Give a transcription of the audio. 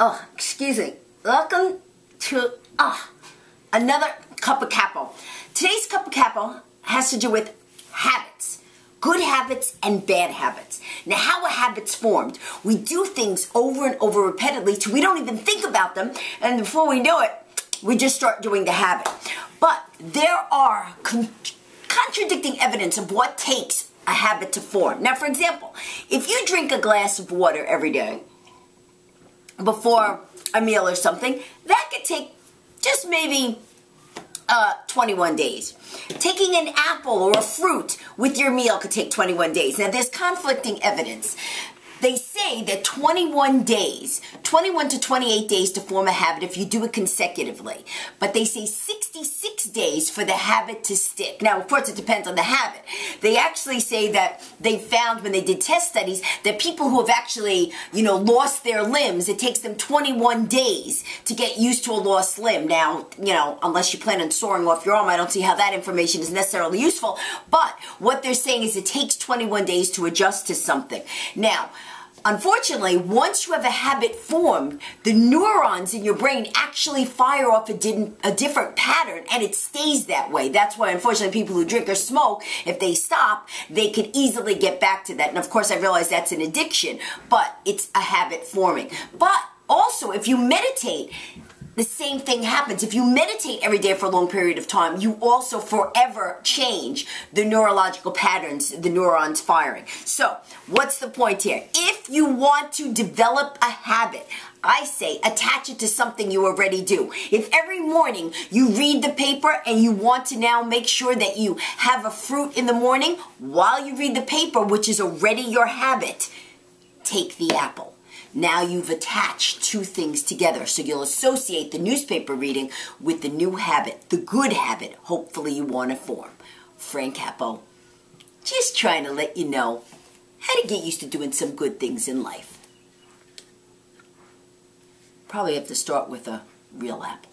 Oh, excuse me. Welcome to another CuppaCapo. Today's CuppaCapo has to do with habits. Good habits and bad habits. Now, how are habits formed? We do things over and over repeatedly till we don't even think about them, and before we know it, we just start doing the habit. But there are contradicting evidence of what takes a habit to form. Now, for example, if you drink a glass of water every day before a meal or something, that could take just maybe 21 days. Taking an apple or a fruit with your meal could take 21 days. Now, there's conflicting evidence. They say that 21 to 28 days to form a habit if you do it consecutively. But they say 66 days for the habit to stick. Now, of course, it depends on the habit. They actually say that they found when they did test studies that people who have actually, lost their limbs, it takes them 21 days to get used to a lost limb. Now, unless you plan on sawing off your arm, I don't see how that information is necessarily useful. But what they're saying is it takes 21 days to adjust to something. Now, unfortunately, once you have a habit formed, the neurons in your brain actually fire off a different pattern, and it stays that way. That's why, unfortunately, people who drink or smoke, if they stop, they could easily get back to that. And of course, I realize that's an addiction, but it's a habit forming. But also, if you meditate, the same thing happens. If you meditate every day for a long period of time, you also forever change the neurological patterns, the neurons firing. So, what's the point here? If you want to develop a habit, I say attach it to something you already do. If every morning you read the paper and you want to now make sure that you have a fruit in the morning while you read the paper, which is already your habit, take the apple. Now you've attached two things together, so you'll associate the newspaper reading with the new habit, the good habit, hopefully you want to form. Fran Capo, just trying to let you know how to get used to doing some good things in life. Probably have to start with a real apple.